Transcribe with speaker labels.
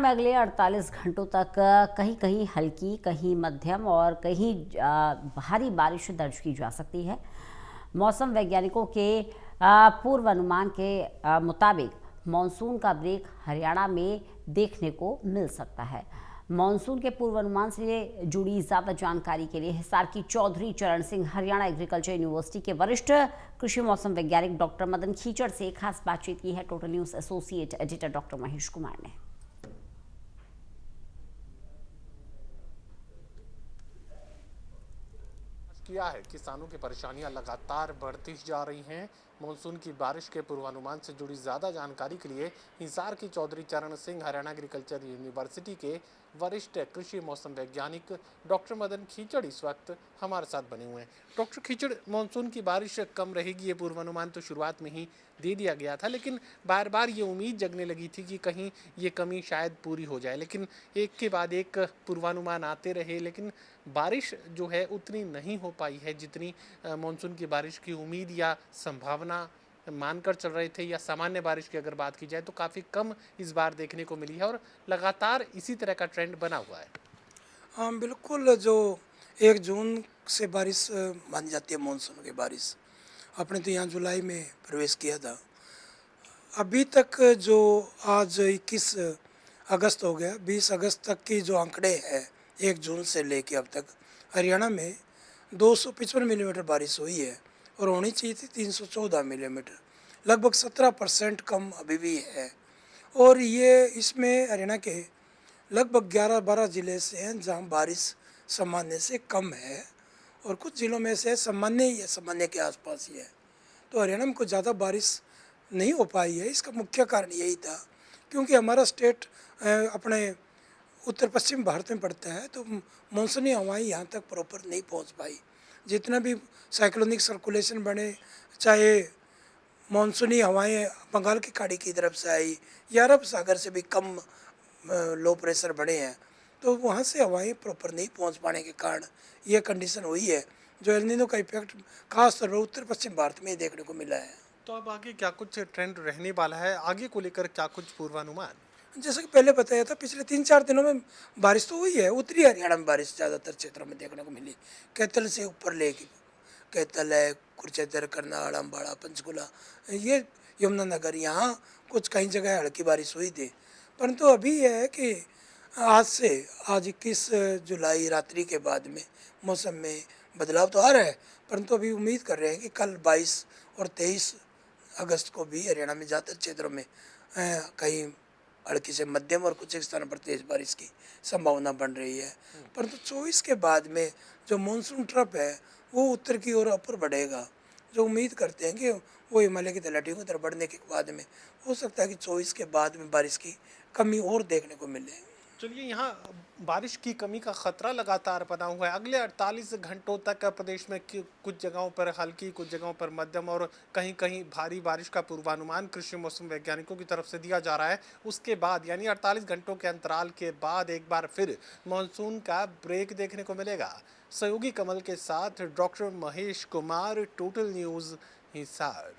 Speaker 1: में अगले 48 घंटों तक कहीं कहीं हल्की, कहीं मध्यम और कहीं भारी बारिश दर्ज की जा सकती है। मौसम वैज्ञानिकों के पूर्वानुमान के मुताबिक मानसून का ब्रेक हरियाणा में देखने को मिल सकता है। मानसून के पूर्वानुमान से जुड़ी ज्यादा जानकारी के लिए हिसार की चौधरी चरण सिंह हरियाणा एग्रीकल्चर यूनिवर्सिटी के वरिष्ठ कृषि मौसम वैज्ञानिक डॉक्टर मदन खीचड़ से खास बातचीत की है। Total news associate editor doctor Mahesh Kumar ने
Speaker 2: किया है। किसानों की परेशानियां लगातार बढ़ती जा रही हैं। मानसून की बारिश के पूर्वानुमान से जुड़ी ज़्यादा जानकारी के लिए हिसार की चौधरी चरण सिंह हरियाणा एग्रीकल्चर यूनिवर्सिटी के वरिष्ठ कृषि मौसम वैज्ञानिक डॉक्टर मदन खीचड़ इस वक्त हमारे साथ बने हुए हैं। डॉक्टर खीचड़, मानसून की बारिश कम रहेगी ये पूर्वानुमान तो शुरुआत में ही दे दिया गया था, लेकिन बार बार ये उम्मीद जगने लगी थी कि कहीं ये कमी शायद पूरी हो जाए, लेकिन एक के बाद एक पूर्वानुमान आते रहे, लेकिन बारिश जो है उतनी नहीं हो पाई है जितनी मानसून की बारिश की उम्मीद या संभावना मानकर चल रहे थे। या सामान्य बारिश की अगर बात की जाए तो काफ़ी कम इस बार देखने को मिली है और लगातार इसी तरह का ट्रेंड बना हुआ है।
Speaker 3: हाँ बिल्कुल, जो 1 जून से बारिश मानी जाती है मानसून की बारिश, अपने तो यहाँ जुलाई में प्रवेश किया था। अभी तक जो आज 21 अगस्त हो गया, 20 अगस्त तक की जो आंकड़े हैं 1 जून से लेके अब तक हरियाणा में 255 मिलीमीटर बारिश हुई है और होनी चाहिए थी 314 मिलीमीटर, लगभग 17% कम अभी भी है। और ये इसमें हरियाणा के लगभग 11-12 ज़िले से हैं जहाँ बारिश सामान्य से कम है और कुछ ज़िलों में से सामान्य ही है, सामान्य के आसपास ही है। तो हरियाणा में कुछ ज़्यादा बारिश नहीं हो पाई है। इसका मुख्य कारण यही था क्योंकि हमारा स्टेट अपने उत्तर पश्चिम भारत में पड़ता है, तो मानसूनी हवाएं यहाँ तक प्रॉपर नहीं पहुँच पाई। जितना भी साइक्लोनिक सर्कुलेशन बने, चाहे मानसूनी हवाएं बंगाल की खाड़ी की तरफ से आई या अरब सागर से भी कम लो प्रेशर बने हैं, तो वहाँ से हवाएं प्रॉपर नहीं पहुँच पाने के कारण ये कंडीशन हुई है, जो एल नीनो का इफेक्ट खास तौर पर उत्तर पश्चिम भारत में ही देखने को मिला है।
Speaker 2: तो अब आगे क्या कुछ ट्रेंड रहने वाला है, आगे को लेकर क्या कुछ पूर्वानुमान?
Speaker 3: जैसे कि पहले बताया था, पिछले 3-4 दिनों में बारिश तो हुई है। उत्तरी हरियाणा में बारिश ज़्यादातर क्षेत्रों में देखने को मिली, कैथल से ऊपर लेके, कैथल है, कुरुक्षेत्र, करनाल, अम्बाड़ा, पंचकुला, ये यमुनानगर, यहाँ कुछ कई जगह हल्की बारिश हुई थी। परंतु अभी यह है कि आज 21 जुलाई रात्रि के बाद में मौसम में बदलाव तो आ रहा है, परंतु अभी उम्मीद कर रहे हैं कि कल 22 और 23 अगस्त को भी हरियाणा में ज़्यादातर क्षेत्रों में कहीं हल्की से मध्यम और कुछ एक स्थानों पर तेज़ बारिश की संभावना बन रही है। परंतु 24 के बाद में जो मानसून ट्रफ है वो उत्तर की ओर ऊपर बढ़ेगा, जो उम्मीद करते हैं कि वो हिमालय की तलहटियों की तरफ बढ़ने के बाद में हो सकता है कि 24 के बाद में बारिश की कमी और देखने को मिले।
Speaker 2: चलिए, यहाँ बारिश की कमी का खतरा लगातार बना हुआ है। अगले 48 घंटों तक प्रदेश में कुछ जगहों पर हल्की, कुछ जगहों पर मध्यम और कहीं कहीं भारी बारिश का पूर्वानुमान कृषि मौसम वैज्ञानिकों की तरफ से दिया जा रहा है। उसके बाद यानी 48 घंटों के अंतराल के बाद एक बार फिर मानसून का ब्रेक देखने को मिलेगा। सहयोगी कमल के साथ doctor Mahesh Kumar, total news, Hisar.